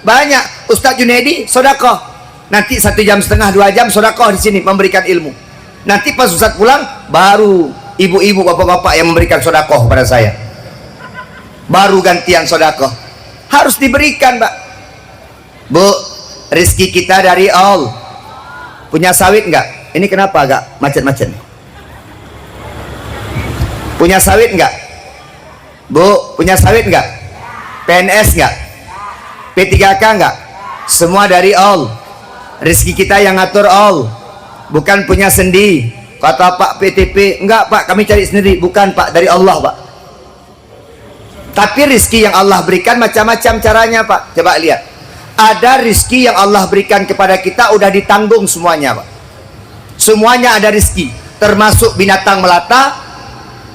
Banyak. Ustaz Junaidi sodakoh. Nanti 1,5 jam 2 jam sodakoh di sini memberikan ilmu. Nanti pas Ustaz pulang, baru ibu-ibu, bapak-bapak yang memberikan sodakoh pada saya. Baru gantian sodakoh. Harus diberikan, Pak. Bu, rezeki kita dari Allah. Punya sawit enggak? Ini kenapa agak macet-macet? Punya sawit enggak? Bu, punya sawit enggak? PNS enggak? P3K enggak? Semua dari Allah. Rezeki kita yang ngatur Allah. Bukan punya sendi. Kata Pak PTP, enggak Pak, kami cari sendiri. Bukan Pak, dari Allah Pak. Tapi rezeki yang Allah berikan macam-macam caranya Pak. Coba lihat. Ada rezeki yang Allah berikan kepada kita udah ditanggung semuanya Pak. Semuanya ada rezeki, termasuk binatang melata,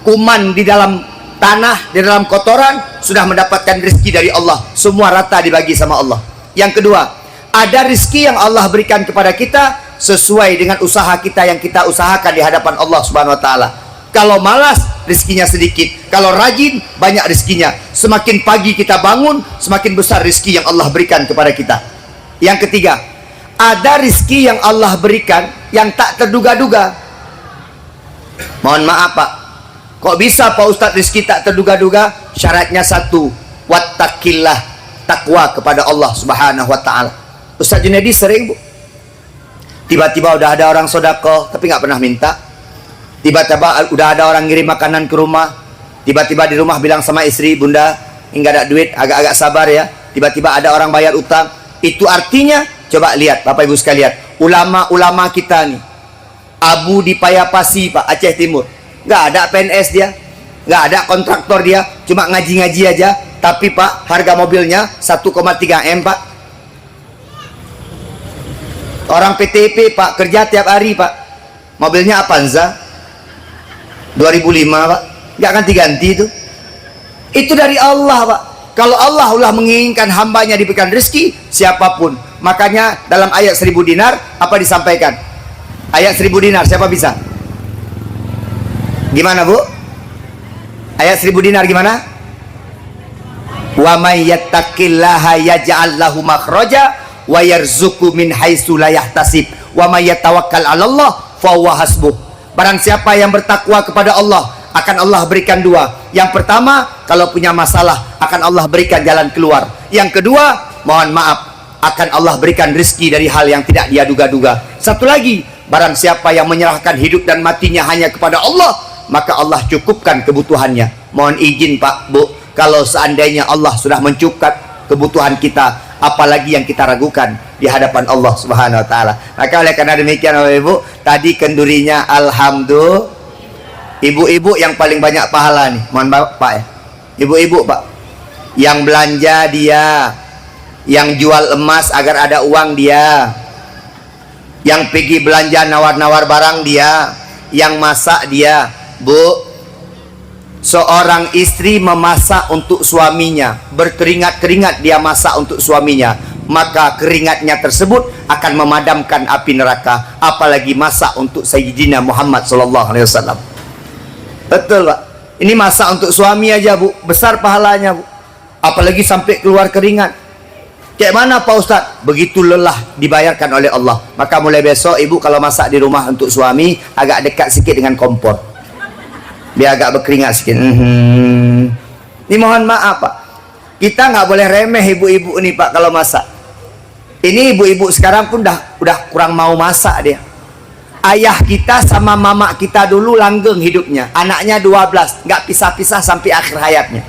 kuman di dalam tanah, di dalam kotoran sudah mendapatkan rezeki dari Allah. Semua rata dibagi sama Allah. Yang kedua, ada rezeki yang Allah berikan kepada kita sesuai dengan usaha kita yang kita usahakan di hadapan Allah Subhanahu wa taala. Kalau malas, rezekinya sedikit. Kalau rajin, banyak rezekinya. Semakin pagi kita bangun, semakin besar rezeki yang Allah berikan kepada kita. Yang ketiga, ada rezeki yang Allah berikan yang tak terduga-duga. Mohon maaf Pak, kok bisa Pak Ustadz rezeki tak terduga-duga? Syaratnya satu, wattaqillah, takwa kepada Allah Subhanahu wa taala. Ustadz Junaidi sering Bu, tiba-tiba udah ada orang sodako tapi nggak pernah minta. Tiba-tiba udah ada orang ngirim makanan ke rumah, tiba-tiba di rumah bilang sama istri, bunda nggak ada duit, agak-agak sabar ya. Tiba-tiba ada orang bayar utang. Itu artinya, coba lihat Bapak Ibu sekalian, ulama-ulama kita nih, Abu di Payapasi Pak, Aceh Timur, nggak ada PNS dia, nggak ada kontraktor dia, cuma ngaji-ngaji aja. Tapi Pak, harga mobilnya 1,3 M Pak. Orang PTP Pak, kerja tiap hari Pak, mobilnya Avanza 2005 Pak, nggak ganti-ganti itu dari Allah Pak. Kalau Allah ulah menginginkan hambanya diberikan rezeki, siapapun. Makanya dalam ayat 1000 dinar apa disampaikan? Ayat 1000 dinar siapa bisa? Gimana Bu? Ayat 1000 dinar gimana? Wa may yattaqillaha yaj'al lahu makhraja wa yarzuqhu min haitsu la yahtasib wa may yatawakkal 'alallah fa huwa hasbuh. Barang siapa yang bertakwa kepada Allah, akan Allah berikan dua. Yang pertama, kalau punya masalah, akan Allah berikan jalan keluar. Yang kedua, mohon maaf, akan Allah berikan rezeki dari hal yang tidak dia duga-duga. Satu lagi, barang siapa yang menyerahkan hidup dan matinya hanya kepada Allah, maka Allah cukupkan kebutuhannya. Mohon izin Pak, Bu, kalau seandainya Allah sudah mencukupkan kebutuhan kita, apalagi yang kita ragukan di hadapan Allah Subhanahu wa taala. Maka oleh karena demikian Bapak Ibu, tadi kendurinya alhamdulillah. Ibu-ibu yang paling banyak pahala nih, mohon Pak ya. Ibu-ibu Pak, yang belanja dia, yang jual emas agar ada uang dia, yang pergi belanja nawar-nawar barang dia, yang masak dia. Bu, seorang istri memasak untuk suaminya, berkeringat-keringat dia masak untuk suaminya, maka keringatnya tersebut akan memadamkan api neraka, apalagi masak untuk Sayyidina Muhammad SAW. Betul Pak, ini masak untuk suami aja Bu, besar pahalanya Bu, apalagi sampai keluar keringat. Kayak mana Pak Ustadz? Begitu lelah dibayarkan oleh Allah. Maka mulai besok ibu kalau masak di rumah untuk suami, agak dekat sikit dengan kompor, biar agak berkeringat sikit. Ini mohon maaf Pak, kita nggak boleh remeh ibu-ibu nih Pak kalau masak. Ini ibu-ibu sekarang pun udah kurang mau masak dia. Ayah kita sama mama kita dulu langgeng hidupnya, anaknya 12, nggak pisah-pisah sampai akhir hayatnya.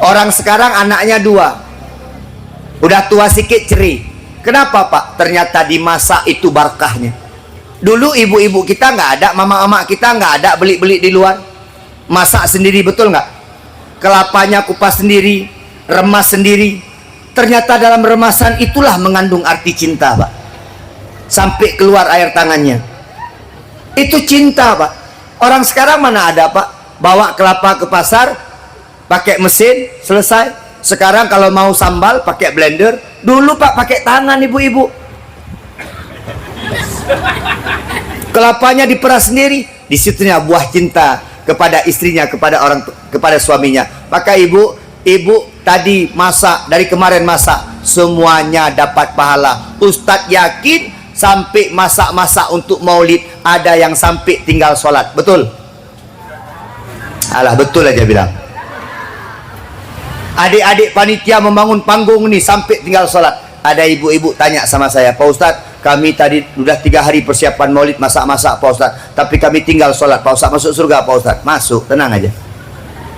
Orang sekarang anaknya 2, udah tua sikit cerai. Kenapa Pak? Ternyata dimasak itu barkahnya. Dulu ibu-ibu kita nggak ada, mama-mama kita nggak ada beli-beli di luar, masak sendiri, betul nggak? Kelapanya kupas sendiri, remas sendiri. Ternyata dalam remasan itulah mengandung arti cinta Pak. Sampai keluar air tangannya, itu cinta Pak. Orang sekarang mana ada Pak, bawa kelapa ke pasar pakai mesin selesai. Sekarang kalau mau sambal pakai blender. Dulu Pak pakai tangan ibu-ibu, kelapanya diperas sendiri. Disitunya buah cinta kepada istrinya, kepada suaminya. Maka ibu tadi masak, dari kemarin masak, semuanya dapat pahala. Ustadz yakin sampai masak-masak untuk maulid, ada yang sampai tinggal sholat, betul? Alah, betul aja bilang. Adik-adik panitia membangun panggung nih sampai tinggal sholat. Ada ibu-ibu tanya sama saya, Pak Ustadz, kami tadi udah 3 hari persiapan maulid, masak-masak Pak Ustadz, tapi kami tinggal sholat. Pak Ustadz masuk surga? Pak Ustadz masuk, tenang aja.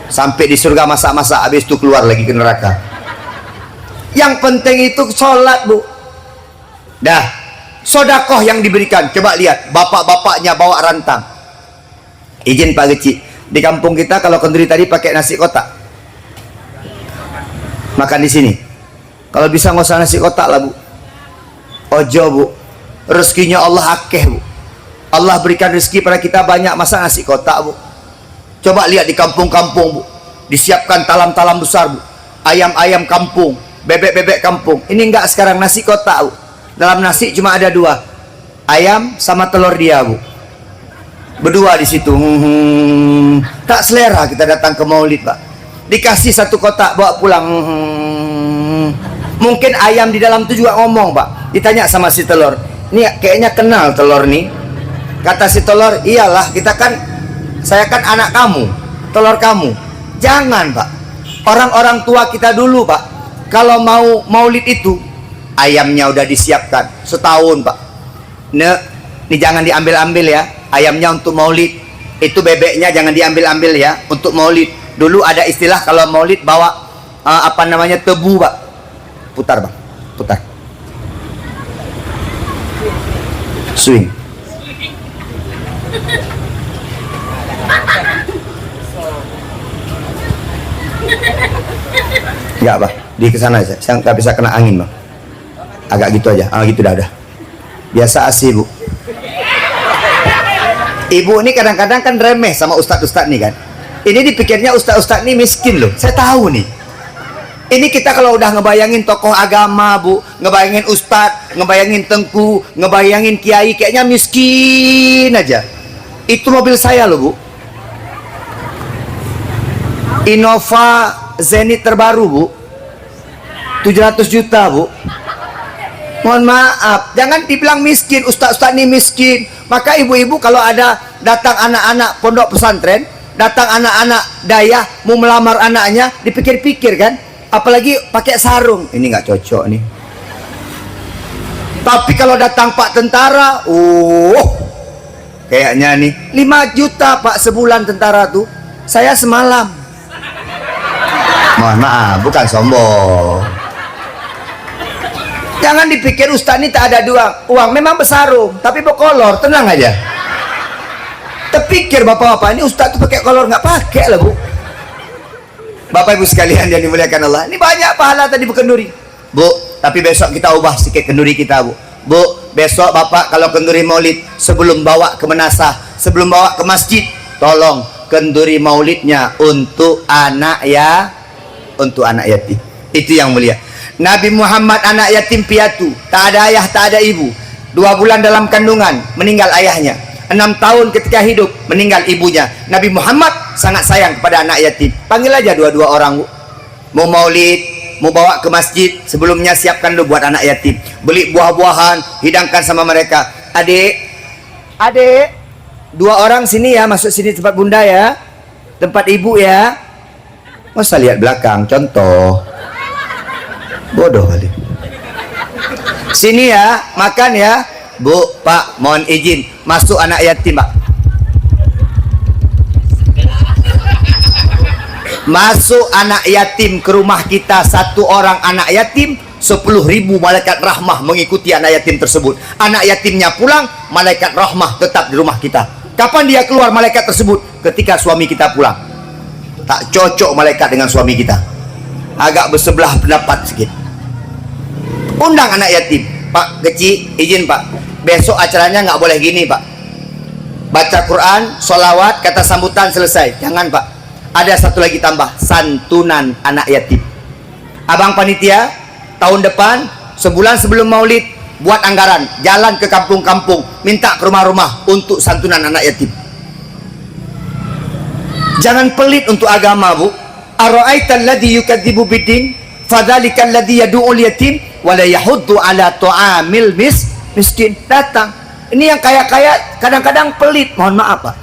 Sampai di surga masak-masak, habis itu keluar lagi ke neraka. Yang penting itu sholat, Bu. Dah, sodakoh yang diberikan. Coba lihat, bapak-bapaknya bawa rantang. Izin Pak Geci, di kampung kita kalau kenduri tadi pakai nasi kotak. Makan di sini. Kalau bisa nggak usah nasi kotak lah, Bu. Ojo, Bu. Rezekinya Allah akeh, Bu. Allah berikan rezeki pada kita banyak, masa nasi kotak, Bu? Coba lihat di kampung-kampung, Bu. Disiapkan talam-talam besar, Bu. Ayam-ayam kampung, bebek-bebek kampung. Ini enggak sekarang nasi kotak, Bu. Dalam nasi cuma ada 2. Ayam sama telur dia, Bu. Berdua di situ. Tak selera kita datang ke maulid, Pak. Dikasih 1 kotak bawa pulang. Mungkin ayam di dalam itu juga ngomong, Pak. Ditanya sama si telur, ini kayaknya kenal telur nih. Kata si telur, iyalah, saya kan anak kamu, telur kamu. Jangan, Pak. Orang-orang tua kita dulu, Pak, kalau mau maulid itu, ayamnya udah disiapkan setahun, Pak. Ini jangan diambil-ambil ya, ayamnya untuk maulid. Itu bebeknya jangan diambil-ambil ya, untuk maulid. Dulu ada istilah kalau maulid bawa tebu, Pak. Putar, Bang, putar. Swing. Enggak, Bang, di kesana aja. Saya nggak bisa kena angin, Bang. Agak gitu aja. Gitu dah. Biasa asih, Bu. Ibu ini kadang-kadang kan remeh sama ustadz-ustadz nih kan. Ini dipikirnya ustadz-ustadz nih miskin loh. Saya tahu nih. Ini kita kalau udah ngebayangin tokoh agama, Bu, ngebayangin ustadz, ngebayangin tengku, ngebayangin kiai, kayaknya miskin aja. Itu mobil saya loh, Bu. Innova Zenith terbaru, Bu. 700 juta, Bu. Mohon maaf, jangan dibilang miskin, ustadz-ustadz ini miskin. Maka ibu-ibu kalau ada datang anak-anak pondok pesantren, datang anak-anak dayah mau melamar anaknya, dipikir-pikir kan. Apalagi pakai sarung, ini nggak cocok nih. Tapi kalau datang Pak tentara, kayaknya nih 5 juta Pak sebulan tentara tuh. Saya semalam. Mohon maaf, bukan sombong. Jangan dipikir ustaz ini tak ada uang. Memang besarung, tapi berkolor, tenang aja. Terpikir bapak-bapak ini ustaz tuh pakai kolor, nggak pakai lah, Bu. Bapak ibu sekalian yang dimuliakan Allah, ini banyak pahala tadi berkenduri, Bu. Tapi besok kita ubah sedikit kenduri kita, Bu. Bu, besok bapak kalau kenduri maulid, sebelum bawa ke menasah, sebelum bawa ke masjid, tolong kenduri maulidnya untuk anak yatim. Itu yang mulia. Nabi Muhammad anak yatim piatu, tak ada ayah, tak ada ibu. 2 bulan dalam kandungan, meninggal ayahnya. 6 tahun ketika hidup, meninggal ibunya. Nabi Muhammad sangat sayang kepada anak yatim. Panggil aja 2 orang, Bu. Mau maulid, mau bawa ke masjid, sebelumnya siapkan dulu buat anak yatim. Beli buah-buahan, hidangkan sama mereka. Adik, 2 orang sini ya, masuk sini tempat bunda ya, tempat ibu ya. Masa lihat belakang, contoh. Bodoh kali. Sini ya, makan ya. Bu, Pak, mohon izin masuk anak yatim, Pak. Masuk anak yatim ke rumah kita, 1 orang anak yatim, 10.000 malaikat rahmah mengikuti anak yatim tersebut. Anak yatimnya pulang, malaikat rahmah tetap di rumah kita. Kapan dia keluar malaikat tersebut? Ketika suami kita pulang. Tak cocok malaikat dengan suami kita, agak bersebelah pendapat sedikit. Undang anak yatim. Pak kecil, izin Pak, besok acaranya nggak boleh gini, Pak. Baca Quran, sholawat, kata sambutan, selesai. Jangan, Pak. Ada 1 lagi tambah, santunan anak yatim. Abang panitia, tahun depan, sebulan sebelum maulid, buat anggaran, jalan ke kampung-kampung, minta ke rumah-rumah untuk santunan anak yatim. Jangan pelit untuk agama, Bu. Ara'aital ladzi yukadzibu biddin, Fadzalikal ladzi yad'ul yatim wa la yahuddu ala ta'amil miskin. Datang. Ini yang kaya-kaya kadang-kadang pelit, mohon maaf Pak.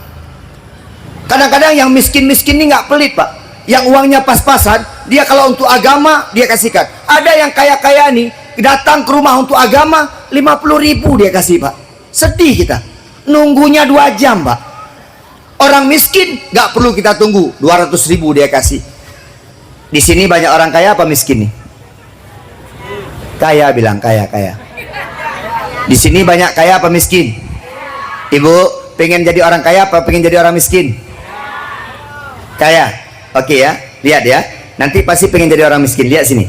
Kadang-kadang yang miskin-miskin ini nggak pelit Pak. Yang uangnya pas-pasan, dia kalau untuk agama dia kasihkan. Ada yang kaya-kaya nih datang ke rumah untuk agama 50.000 dia kasih Pak. Sedih kita. Nunggunya 2 jam Pak. Orang miskin nggak perlu kita tunggu, 200.000 dia kasih. Di sini banyak orang kaya apa miskin nih? Kaya, bilang kaya. Di sini banyak kaya apa miskin? Ibu pengen jadi orang kaya apa pengen jadi orang miskin? Kaya. Oke ya, lihat ya. Nanti pasti pengen jadi orang miskin. Lihat sini.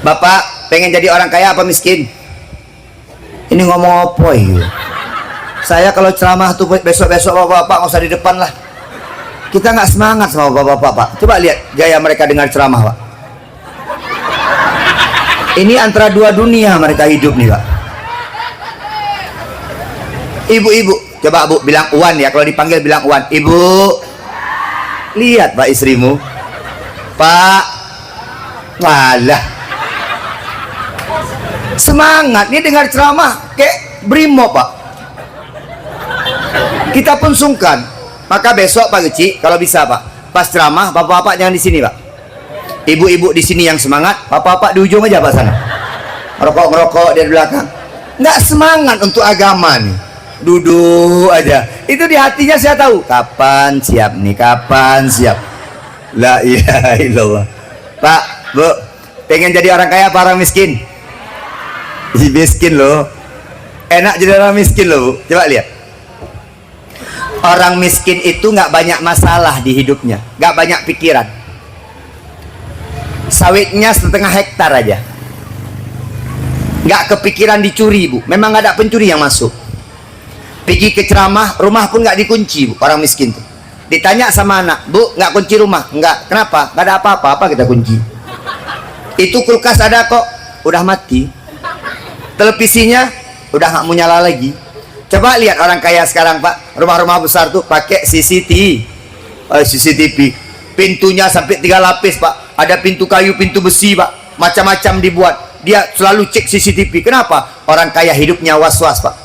Bapak pengen jadi orang kaya apa miskin? Ini ngomong apa ya? Saya kalau ceramah tuh besok-besok bapak-bapak nggak usah di depan lah. Kita nggak semangat sama bapak-bapak Pak. Coba lihat gaya mereka dengar ceramah Pak. Ini antara 2 dunia mereka hidup nih Pak. Ibu-ibu, coba Bu bilang Uwan ya. Kalau dipanggil bilang Uwan. Ibu, lihat Pak istrimu. Pak, malah semangat nih dengar ceramah kayak brimo Pak. Kita pun sungkan. Maka besok Pak Geci kalau bisa Pak, pas ceramah bapak-bapak jangan di sini Pak. Ibu-ibu di sini yang semangat, bapak-bapak di ujung aja Pak sana. Ngerokok dari belakang. Nggak semangat untuk agama nih. Duduk aja. Itu di hatinya saya tahu. Kapan siap nih? Kapan siap? La ilaha illallah. Pak, Bu, pengen jadi orang kaya apa orang miskin? Miskin loh. Enak jadi orang miskin loh Bu. Coba lihat. Orang miskin itu nggak banyak masalah di hidupnya, nggak banyak pikiran. Sawitnya 1,5 hektar aja, nggak kepikiran dicuri Bu. Memang nggak ada pencuri yang masuk. Pergi ke ceramah, rumah pun nggak dikunci Bu. Orang miskin tuh ditanya sama anak, Bu nggak kunci rumah? Nggak. Kenapa? Nggak ada apa-apa. Apa kita kunci? Itu kulkas ada kok, udah mati. Televisinya udah nggak mau nyala lagi. Coba lihat orang kaya sekarang Pak, rumah-rumah besar tuh pakai CCTV, pintunya sampai 3 lapis Pak, ada pintu kayu, pintu besi Pak, macam-macam dibuat. Dia selalu cek CCTV. Kenapa? Orang kaya hidupnya was-was Pak.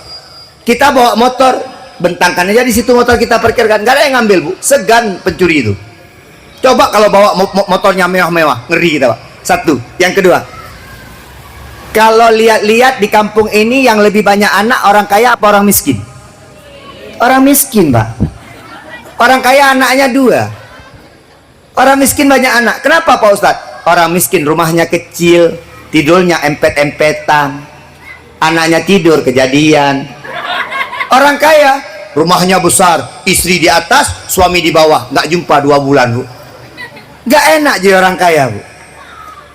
Kita bawa motor, bentangkan aja di situ motor kita parkirkan, nggak ada yang ngambil Bu, segan pencuri itu. Coba kalau bawa motornya mewah-mewah, ngeri kita Pak. Satu. Yang kedua, kalau lihat-lihat di kampung ini yang lebih banyak anak orang kaya apa orang miskin? Orang miskin Pak. Orang kaya anaknya 2. Orang miskin banyak anak. Kenapa Pak Ustadz? Orang miskin rumahnya kecil, tidurnya empet-empetan, anaknya tidur kejadian. Orang kaya rumahnya besar, istri di atas, suami di bawah, nggak jumpa 2 bulan Bu. Nggak enak jadi orang kaya Bu.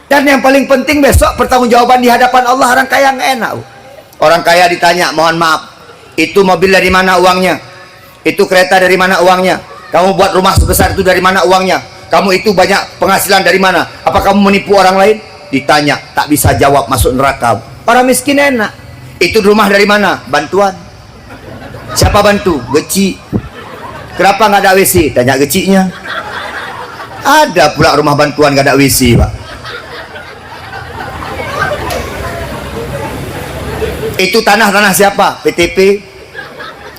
Dan yang paling penting besok pertanggungjawaban di hadapan Allah. Orang kaya nggak enak Bu. Orang kaya ditanya, mohon maaf, itu mobil dari mana uangnya? Itu kereta dari mana uangnya? Kamu buat rumah sebesar itu dari mana uangnya? Kamu itu banyak penghasilan dari mana? Apa kamu menipu orang lain? Ditanya, tak bisa jawab, masuk neraka. Orang miskin enak. Itu rumah dari mana? Bantuan. Siapa bantu? Geci. Kenapa nggak ada WC? Tanya gecinya. Ada pula rumah bantuan nggak ada WC Pak. Itu tanah siapa? PTP.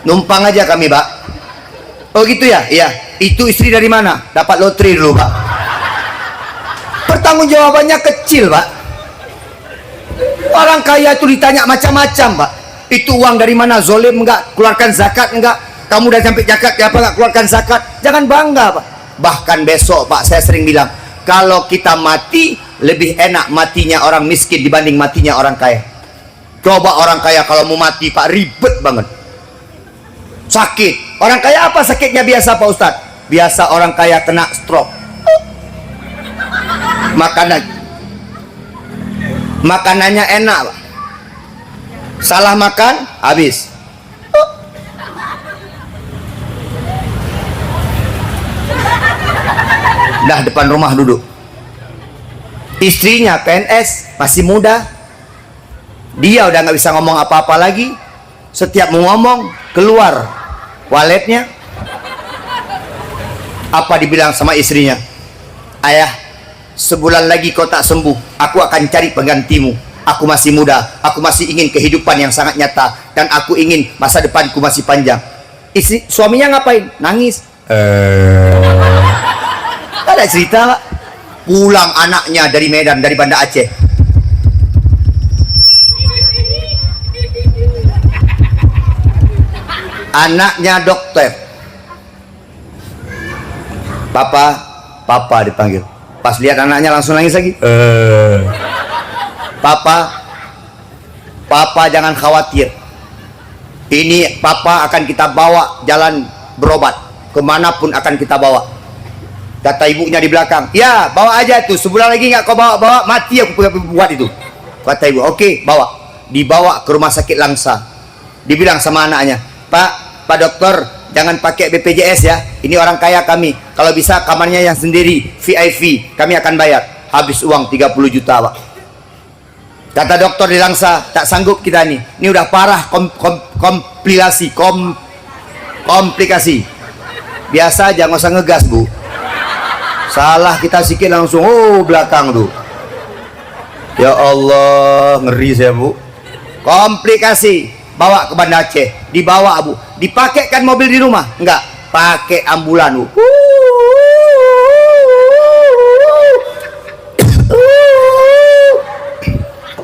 Numpang aja kami Pak. Oh gitu ya? Iya. Itu istri dari mana? Dapat lotre dulu Pak. Pertanggungjawabannya kecil Pak. Orang kaya itu ditanya macam-macam Pak. Itu uang dari mana? Zolim enggak? Keluarkan zakat enggak? Kamu udah sampai zakat, kenapa enggak keluarkan zakat? Jangan bangga Pak. Bahkan besok Pak, saya sering bilang, kalau kita mati, lebih enak matinya orang miskin dibanding matinya orang kaya. Coba orang kaya kalau mau mati Pak, ribet banget, sakit. Orang kaya apa sakitnya biasa Pak Ustadz? Biasa orang kaya kena stroke. Makanannya enak Pak. Salah makan habis. Dah depan rumah duduk. Istrinya PNS, masih muda. Dia udah nggak bisa ngomong apa-apa lagi. Setiap mau ngomong keluar waletnya. Apa dibilang sama istrinya? Ayah, sebulan lagi kau tak sembuh, aku akan cari penggantimu. Aku masih muda, aku masih ingin kehidupan yang sangat nyata, dan aku ingin masa depanku masih panjang. Suaminya ngapain? Nangis. Ada cerita, Pak. Pulang anaknya dari Medan, dari Banda Aceh. Anaknya dokter. Papa dipanggil. Pas lihat anaknya langsung nangis lagi. Papa jangan khawatir. Ini Papa akan kita bawa jalan berobat. Kemanapun akan kita bawa. Kata ibunya di belakang, ya bawa aja tuh, sebulan lagi nggak kau bawa mati aku buat itu. Kata ibu, oke, bawa. Dibawa ke rumah sakit Langsa. Dibilang sama anaknya, Pak dokter, jangan pakai BPJS ya, ini orang kaya kami, kalau bisa kamarnya yang sendiri, VIP, kami akan bayar. Habis uang 30 juta, Pak. Kata dokter di Langsa, tak sanggup kita nih, ini udah parah komplikasi. Biasa aja, nggak usah ngegas, Bu. Salah kita sikit langsung belakang tuh. Ya Allah, ngeri saya, Bu. Komplikasi. Bawa ke Banda Aceh, dibawa, Bu. Dipakaikan mobil di rumah? Enggak, pakai ambulan, Bu.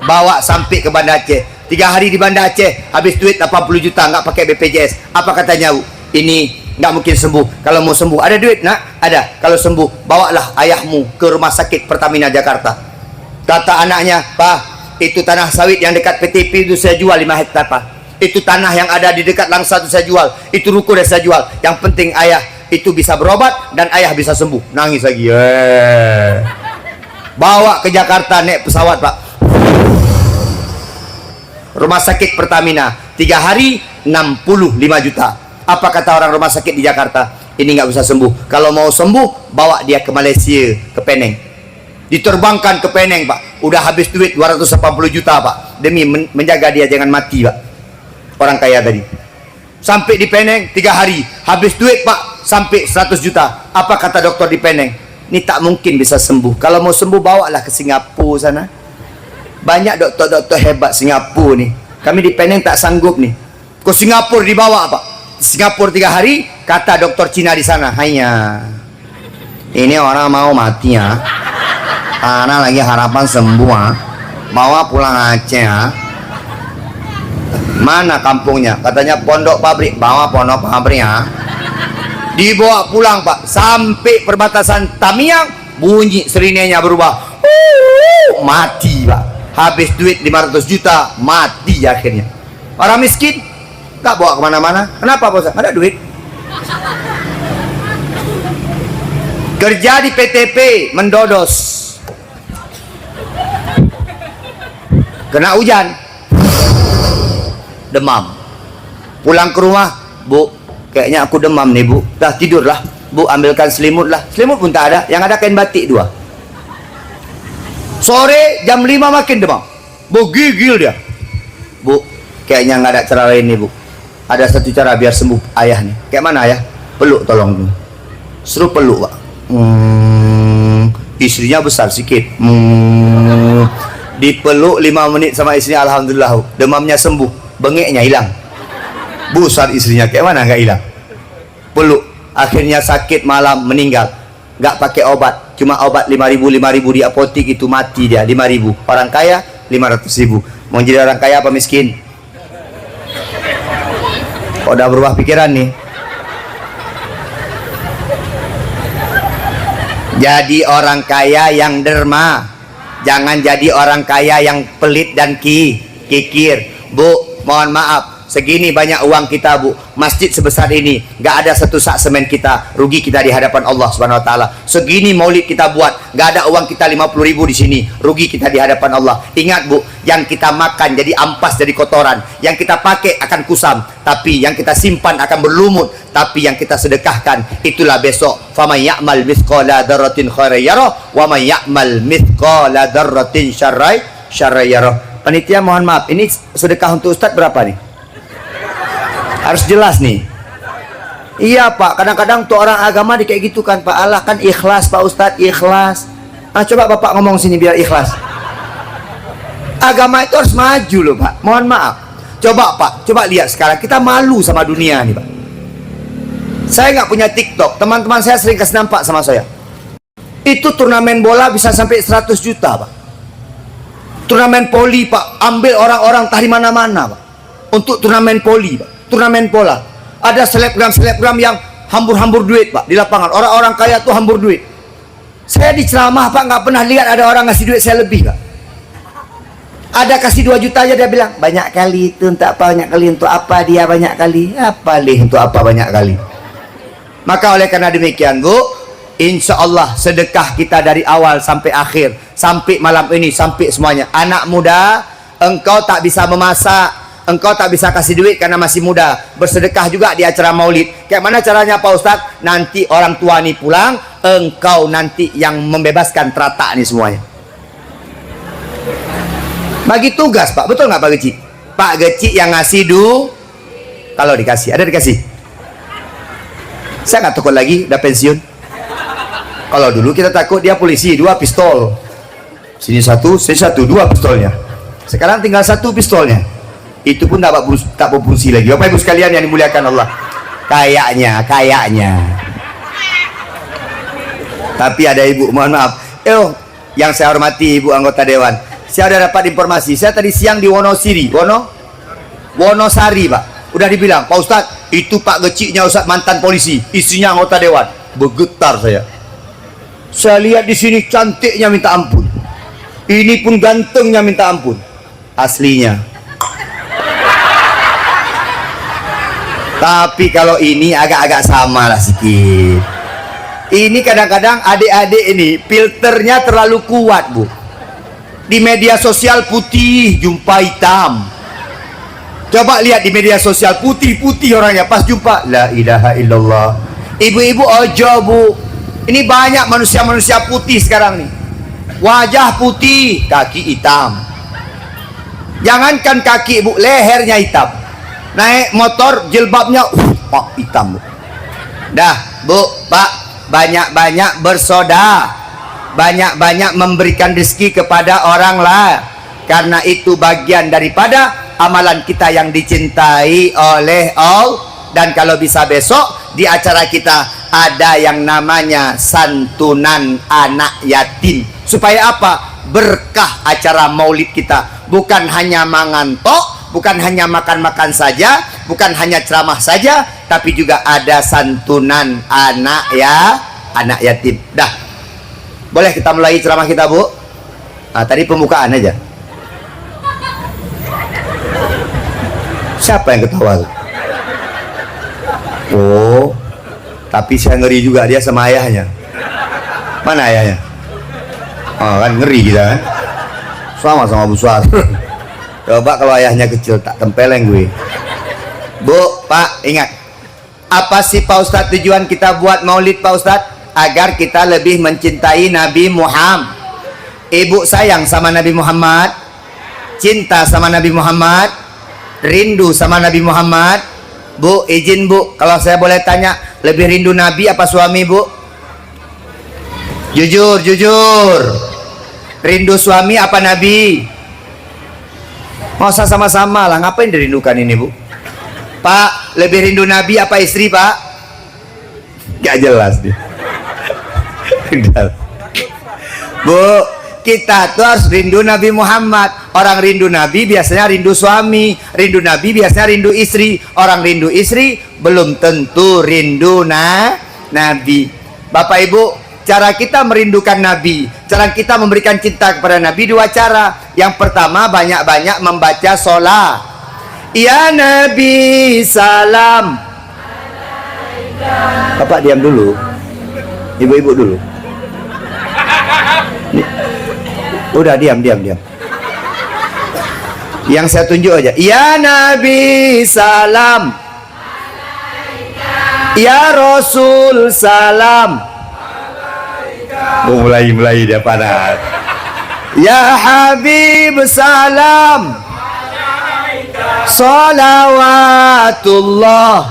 Bawa sampai ke Banda Aceh. 3 hari di Banda Aceh, habis duit 80 juta, enggak pakai BPJS. Apa katanya, Bu? Ini nggak mungkin sembuh. Kalau mau sembuh, ada duit, nak? Ada. Kalau sembuh, bawalah ayahmu ke rumah sakit Pertamina Jakarta. Kata anaknya, Pak, itu tanah sawit yang dekat PTP itu saya jual 5 hektar, Pak. Itu tanah yang ada di dekat Langsa itu saya jual. Itu ruko yang saya jual. Yang penting ayah itu bisa berobat dan ayah bisa sembuh. Nangis lagi. Bawa ke Jakarta naik pesawat, Pak. Rumah sakit Pertamina. 3 hari 65 juta. Apa kata orang rumah sakit di Jakarta? Ini nggak bisa sembuh. Kalau mau sembuh, bawa dia ke Malaysia, ke Penang. Diterbangkan ke Penang, Pak. Udah habis duit 280 juta, Pak. Demi menjaga dia jangan mati, Pak. Orang kaya tadi. Sampai di Penang 3 hari. Habis duit, Pak. Sampai 100 juta. Apa kata dokter di Penang? Ini tak mungkin bisa sembuh. Kalau mau sembuh, bawalah ke Singapura sana. Banyak dokter-dokter hebat Singapura nih. Kami di Penang tak sanggup nih. Ke Singapura dibawa, Pak. Singapura 3 hari, kata dokter Cina di sana, hanya ini orang mau mati ya, karena lagi harapan sembuh ya. Bawa pulang Aceh ya. Mana kampungnya? Katanya Pondok Pabrik. Bawa Pondok Pabrik ya. Dibawa pulang, Pak. Sampai perbatasan Tamiang, bunyi sirinenya berubah. Mati, Pak. Habis duit 500 juta, mati akhirnya. Orang miskin tak bawa kemana-mana. Kenapa, Bos? Ada duit. Kerja di PTP, mendodos. Kena hujan. Demam. Pulang ke rumah, Bu, kayaknya aku demam nih, Bu. Dah tidurlah. Bu, ambilkan selimut lah. Selimut pun tak ada. Yang ada kain batik 2. Sore jam 5 makin demam. Bu, gigil dia. Bu, kayaknya nggak ada cara lain nih, Bu. Ada satu cara biar sembuh ayah nih. Kayak mana ayah? Peluk tolong. Suruh peluk, Pak. Istrinya besar sikit. Dipeluk 5 menit sama istrinya, alhamdulillah. Demamnya sembuh, bengeknya hilang. Besar istrinya, kayak mana nggak hilang? Peluk. Akhirnya sakit malam meninggal. Nggak pakai obat, cuma obat 5.000 di apotik itu mati dia 5.000. Orang kaya 500.000. Mau jadi orang kaya apa miskin? Udah berubah pikiran nih. Jadi orang kaya yang derma, jangan jadi orang kaya yang pelit dan kikir. Bu, mohon maaf, segini banyak uang kita, Bu. Masjid sebesar ini, nggak ada satu sak semen kita, rugi kita di hadapan Allah Subhanahu Wa Taala. Segini maulid kita buat, nggak ada uang kita 50.000 di sini, rugi kita di hadapan Allah. Ingat, Bu, yang kita makan jadi ampas, jadi kotoran, yang kita pakai akan kusam, tapi yang kita simpan akan berlumut, tapi yang kita sedekahkan itulah besok. Faman ya'mal mithqala dzarratin khairan yarah wa man ya'mal mithqala dzarratin syarran yarah. Panitia mohon maaf, ini sedekah untuk Ustadz berapa nih? Harus jelas nih. Iya, Pak, kadang-kadang tuh orang agama di kayak gitu kan, Pak. Allah kan ikhlas, Pak Ustadz, ikhlas. Coba Bapak ngomong sini biar ikhlas. Agama itu harus maju loh Pak. Mohon maaf. Coba Pak, coba lihat sekarang kita malu sama dunia nih Pak. Saya nggak punya TikTok, teman-teman saya sering kasih nampak sama saya. Itu turnamen bola bisa sampai 100 juta Pak. Turnamen poli Pak, ambil orang-orang dari mana-mana Pak. Untuk turnamen poli Pak, turnamen bola. Ada selebgram yang hambur-hambur duit Pak di lapangan. Orang-orang kaya tuh hambur duit. Saya diceramah Pak, nggak pernah lihat ada orang ngasih duit saya lebih Pak. Ada kasih 2 juta aja dia bilang banyak kali itu untuk apa, banyak kali untuk apa, dia banyak kali apa lih untuk apa banyak kali. Maka oleh karena demikian Bu, insya Allah sedekah kita dari awal sampai akhir, sampai malam ini, sampai semuanya. Anak muda, engkau tak bisa memasak, engkau tak bisa kasih duit karena masih muda. Bersedekah juga di acara maulid. Kayak mana caranya Pak Ustadz? Nanti orang tua nih pulang, engkau nanti yang membebaskan teratak nih semuanya. Bagi tugas Pak, betul nggak Pak Geci? Pak Geci yang ngasih kalau dikasih, ada dikasih. Saya nggak takut lagi, udah pensiun. Kalau dulu kita takut dia polisi, 2 pistol. Sini 1, sini 1, 2 pistolnya. Sekarang tinggal 1 pistolnya. Itu pun tak berfungsi lagi. Bapak Ibu sekalian yang dimuliakan Allah. Kayaknya. Tapi ada Ibu, mohon maaf. Yang saya hormati Ibu anggota Dewan. Saya ada dapat informasi. Saya tadi siang di Wonosari Pak. Udah dibilang, Pak Ustadz, itu Pak Geciknya Ustadz mantan polisi, istrinya anggota Dewan. Bergetar saya. Saya lihat di sini cantiknya minta ampun. Ini pun gantengnya minta ampun. Aslinya. Tapi kalau ini agak-agak sama lah sedikit. Ini kadang-kadang adik-adik ini filternya terlalu kuat Bu. Di media sosial putih, jumpa hitam. Coba lihat di media sosial putih-putih orangnya, pas jumpa la ilaha illallah. Ibu-ibu ojo Bu. Ini banyak manusia-manusia putih sekarang nih. Wajah putih, kaki hitam. Jangankan kaki Bu, lehernya hitam. Naik motor jilbabnya hitam Bu. Dah Bu, Pak, banyak-banyak bersedekah. Banyak-banyak memberikan rezeki kepada orang lain, karena itu bagian daripada amalan kita yang dicintai oleh Allah. Dan kalau bisa besok di acara kita ada yang namanya santunan anak yatim. Supaya apa? Berkah acara maulid kita. Bukan hanya mangantok, bukan hanya makan-makan saja, bukan hanya ceramah saja, tapi juga ada santunan anak yatim. Dah, boleh kita mulai ceramah kita Bu? Tadi pembukaan aja. Siapa yang ketawa? Oh, tapi saya ngeri juga dia sama ayahnya. Mana ayahnya? Kan ngeri kita kan? Sama-sama besar. Coba kalau ayahnya kecil tak tempeleng gue. Bu, Pak, ingat. Apa sih Pak Ustadz tujuan kita buat maulid Pak Ustadz? Agar kita lebih mencintai Nabi Muhammad. Ibu sayang sama Nabi Muhammad, cinta sama Nabi Muhammad, rindu sama Nabi Muhammad. Bu, izin Bu, kalau saya boleh tanya, lebih rindu Nabi apa suami Bu? Jujur. Rindu suami apa Nabi? Mau usah sama-sama lah, ngapain dirindukan ini Bu? Pak, lebih rindu Nabi apa istri Pak? Gak jelas dia. Bu, kita tuh harus rindu Nabi Muhammad. Orang rindu Nabi biasanya rindu suami, rindu Nabi biasanya rindu istri. Orang rindu istri belum tentu rindu Nabi. Bapak Ibu, cara kita merindukan Nabi, cara kita memberikan cinta kepada Nabi 2 cara. Yang pertama, banyak-banyak membaca sholat. Ya Nabi salam. Bapak diam dulu, ibu-ibu dulu. Udah diam. Yang saya tunjuk aja. Ya Nabi salam. Ya Rasul salam. Mulai dia panas. Ya Habib salam. Salawatullah.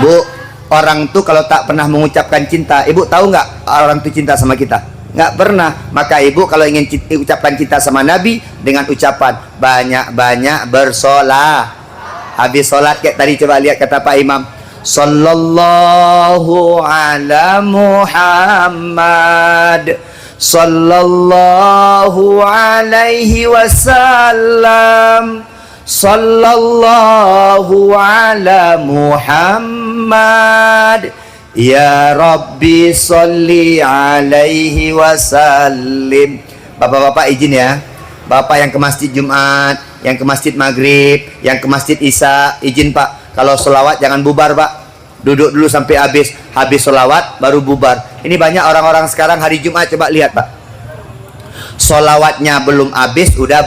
Bu, Orang tuh kalau tak pernah mengucapkan cinta, ibu tahu nggak orang tuh cinta sama kita? Nggak pernah. Maka ibu kalau ingin ucapkan cinta sama Nabi dengan ucapan banyak-banyak bersolat. Habis solat kayak tadi, coba lihat kata Pak Imam, sallallahu ala Muhammad, sallallahu alaihi wasallam, sallallahu ala Muhammad, ya Rabbi salli alaihi wasallim. Bapak-bapak izin ya, bapak yang ke masjid Jumat, yang ke masjid Maghrib, yang ke masjid Isya, izin Pak, kalau selawat jangan bubar Pak, duduk dulu sampai habis selawat baru bubar. Ini banyak orang-orang sekarang hari Jumat, coba lihat Pak, selawatnya belum habis udah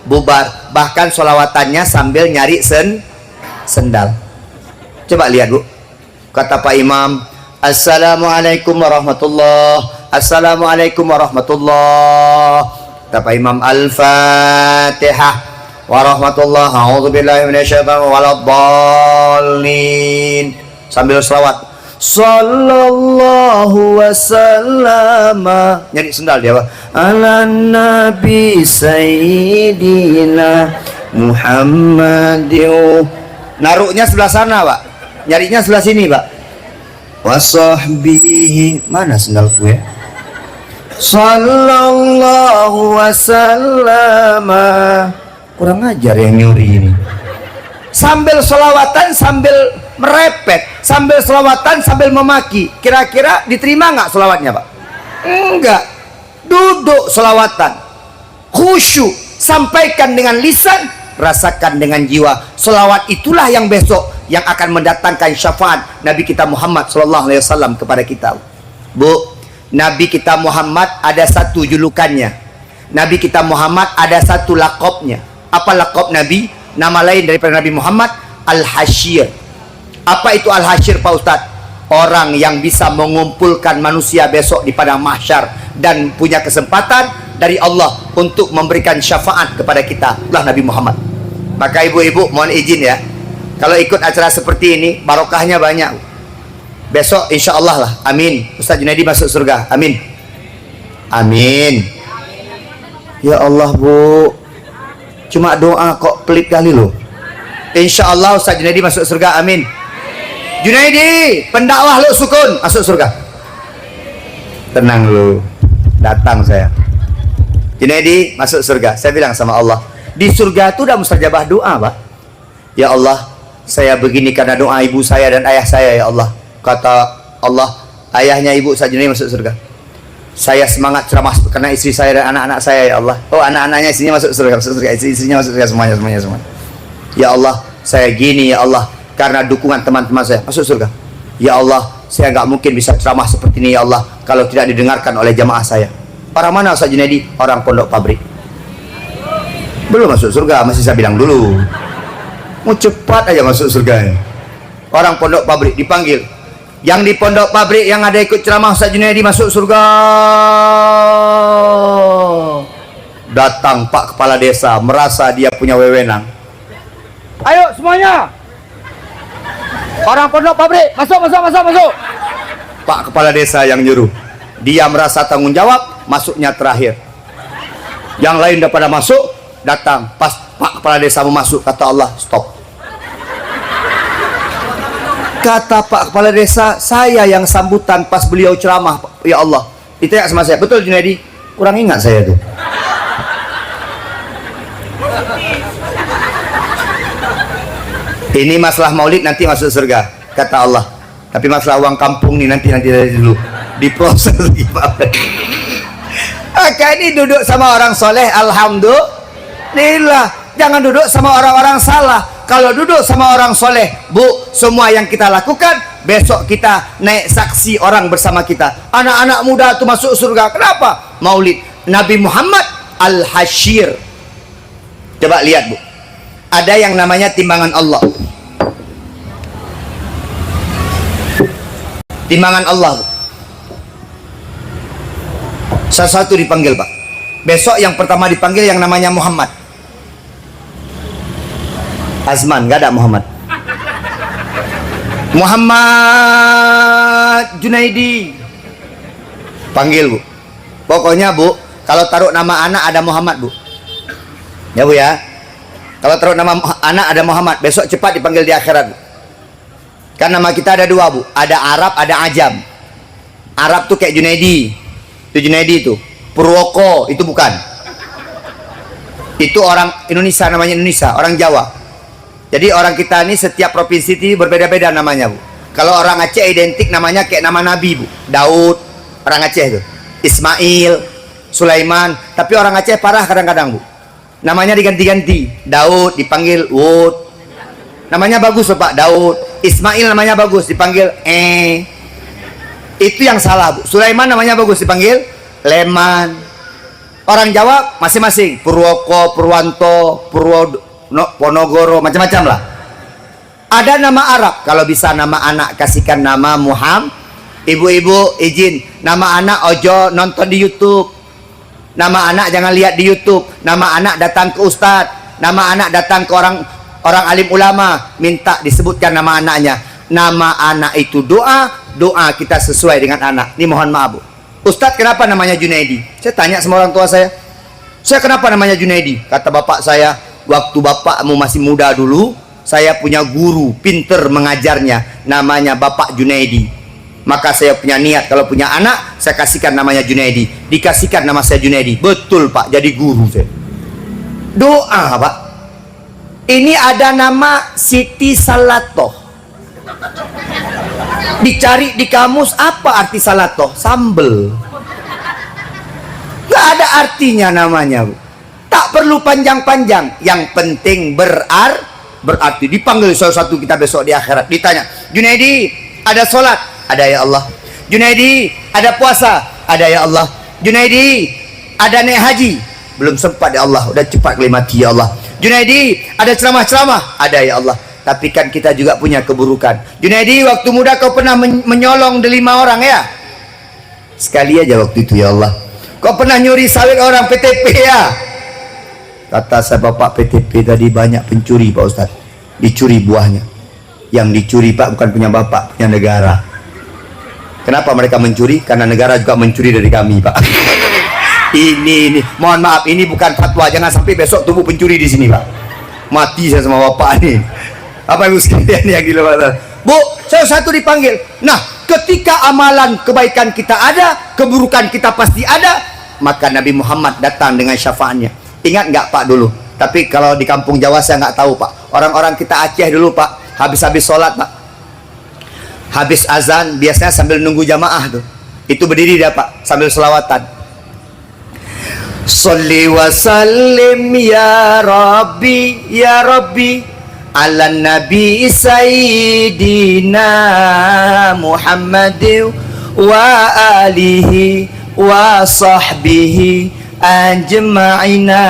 bubar, bahkan solawatannya sambil nyari sendal. Coba lihat Bu, kata Pak Imam, assalamualaikum warahmatullah, assalamualaikum warahmatullah. Kata Pak Imam, al-fatihah warahmatullah, a'udzubillahi minasyaitonir waladdallin, sambil selawat sallallahu wasallama, nyari sendal dia Pak, ala nabi sayyidina Muhammadin, naruhnya sebelah sana Pak, nyarinya sebelah sini Pak, wasahbihi, mana sendalku ya, sallallahu wasallama, kurang ajar yang nyuri ini, sambil selawatan sambil merepet, sambil selawatan sambil memaki. Kira-kira diterima nggak selawatnya Pak? Enggak. Duduk selawatan, khusyuk, sampaikan dengan lisan, rasakan dengan jiwa. Selawat itulah yang besok yang akan mendatangkan syafaat Nabi kita Muhammad SAW kepada kita. Bu, Nabi kita Muhammad ada satu julukannya, Nabi kita Muhammad ada satu lakopnya. Apa lakop Nabi? Nama lain daripada Nabi Muhammad, Al-Hashir. Apa itu Al-Hashir Pak Ustadz? Orang yang bisa mengumpulkan manusia besok di padang mahsyar dan punya kesempatan dari Allah untuk memberikan syafaat kepada kita, lah Nabi Muhammad. Maka ibu-ibu mohon izin ya, kalau ikut acara seperti ini barokahnya banyak. Besok insya Allah lah, amin. Ustaz Junaidi masuk surga, amin. Amin. Ya Allah Bu, cuma doa kok pelit kali loh. Insya Allah Ustaz Junaidi masuk surga, amin. Junaidi, pendakwah lu sukun, masuk surga. Tenang lu, datang saya. Junaidi masuk surga. Saya bilang sama Allah, di surga itu udah mustajabah doa Pak. Ya Allah, saya begini karena doa ibu saya dan ayah saya ya Allah. Kata Allah, ayahnya ibu Ustaz Junaidi masuk surga. Saya semangat ceramah karena istri saya dan anak-anak saya ya Allah. Oh, anak-anaknya istrinya masuk surga, istrinya masuk surga, semuanya. Ya Allah, saya gini ya Allah, karena dukungan teman-teman saya masuk surga. Ya Allah, saya nggak mungkin bisa ceramah seperti ini ya Allah kalau tidak didengarkan oleh jamaah saya. Orang mana Ustaz Junaidi? Orang Pondok Pabrik. Belum masuk surga, masih saya bilang dulu. Mau cepat aja masuk surga. Orang Pondok Pabrik dipanggil. Yang di Pondok Pabrik yang ada ikut ceramah Ustaz Junaidi masuk surga. Datang Pak Kepala Desa merasa dia punya wewenang. Ayo semuanya, orang Pondok Pabrik masuk. Pak Kepala Desa yang nyuruh. Dia merasa tanggung jawab, masuknya terakhir. Yang lain udah pada masuk, datang pas Pak Kepala Desa mau masuk, kata Allah stop. Kata Pak Kepala Desa, saya yang sambutan pas beliau ceramah ya Allah. Ditanya sama saya, betul Junaidi? Kurang ingat saya tuh. Ini masalah maulid nanti masuk surga, kata Allah. Tapi masalah uang kampung nih nanti dari dulu diproses lagi Pak. Maka ini duduk sama orang soleh, alhamdulillah. Jangan duduk sama orang-orang salah. Kalau duduk sama orang soleh, Bu, semua yang kita lakukan besok kita naik saksi orang bersama kita. Anak-anak muda itu masuk surga. Kenapa? Maulid Nabi Muhammad Al-Hashir. Coba lihat Bu, ada yang namanya timbangan Allah. Timbangan Allah Bu. Satu-satu dipanggil Pak. Besok yang pertama dipanggil yang namanya Muhammad. Azman, gak ada Muhammad. Muhammad Junaidi. Panggil, Bu. Pokoknya, Bu, kalau taruh nama anak ada Muhammad, Bu. Ya, Bu ya. Kalau taruh nama anak ada Muhammad, besok cepat dipanggil di akhirat, Bu. Kan nama kita ada dua, Bu. Ada Arab, ada Ajam. Arab tuh kayak Junaidi. Itu Junaidi itu. Purwoko itu bukan. Itu orang Indonesia, namanya Indonesia, orang Jawa. Jadi orang kita ini setiap provinsi itu berbeda-beda namanya, Bu. Kalau orang Aceh identik namanya kayak nama Nabi, Bu. Daud, orang Aceh itu. Ismail, Sulaiman. Tapi orang Aceh parah kadang-kadang, Bu. Namanya diganti-ganti. Daud dipanggil Wud. Namanya bagus, Pak, Daud. Ismail namanya bagus, dipanggil Itu yang salah, Bu. Sulaiman namanya bagus, dipanggil Leman. Orang Jawa masing-masing, Purwoko, Purwanto, Ponorogo, macam-macam lah. Ada nama Arab, kalau bisa nama anak kasihkan nama Muhammad. Ibu-ibu izin, nama anak ojo nonton di YouTube. Nama anak jangan lihat di YouTube. Nama anak datang ke ustadz. Nama anak datang ke orang alim ulama, minta disebutkan nama anaknya. Nama anak itu doa kita sesuai dengan anak. Ini mohon maaf, Bu. Ustadz, kenapa namanya Junaidi? Saya tanya sama orang tua saya kenapa namanya Junaidi? Kata bapak saya, waktu bapakmu masih muda dulu, saya punya guru pinter mengajarnya, namanya Bapak Junaidi. Maka saya punya niat, kalau punya anak, saya kasihkan namanya Junaidi. Dikasihkan nama saya Junaidi. Betul, Pak, jadi guru saya. Doa, Pak. Ini ada nama Siti Salatoh. Dicari di kamus, apa arti salatoh? Sambel. Gak ada artinya namanya, Bu. Tak perlu panjang-panjang. Yang penting berarti. Dipanggil salah satu kita besok di akhirat. Ditanya, Junaidi, ada sholat? Ada ya Allah. Junaidi, ada puasa? Ada ya Allah. Junaidi, ada naik haji? Belum sempat ya Allah. Udah cepat kali mati ya Allah. Junaidi, ada ceramah-ceramah? Ada ya Allah. Tapi kan kita juga punya keburukan. Junaidi, waktu muda kau pernah menyolong delima orang ya? Sekali aja waktu itu ya Allah. Kau pernah nyuri sawit orang PTP ya? Kata saya, Bapak, PTP tadi banyak pencuri, Pak Ustadz. Dicuri buahnya. Yang dicuri, Pak, bukan punya Bapak, punya negara. Kenapa mereka mencuri? Karena negara juga mencuri dari kami, Pak. Ini mohon maaf, ini bukan fatwa. Jangan sampai besok tubuh pencuri di sini, Pak. Mati saya sama Bapak nih. Apa ibu sekalian yang gila, Bu, saya satu dipanggil. Nah, ketika amalan kebaikan kita ada, keburukan kita pasti ada, maka Nabi Muhammad datang dengan syafaatnya. Ingat nggak, Pak, dulu? Tapi kalau di kampung Jawa saya nggak tahu, Pak. Orang-orang kita Aceh dulu, Pak, habis sholat, Pak, habis azan biasanya sambil nunggu jamaah tuh, itu berdiri dia, Pak, sambil selawatan. Sholli wa sallim ya Rabbi, ya Rabbi, ala nabi sayyidina Muhammad wa alihi wa sahbihi ajma'ina.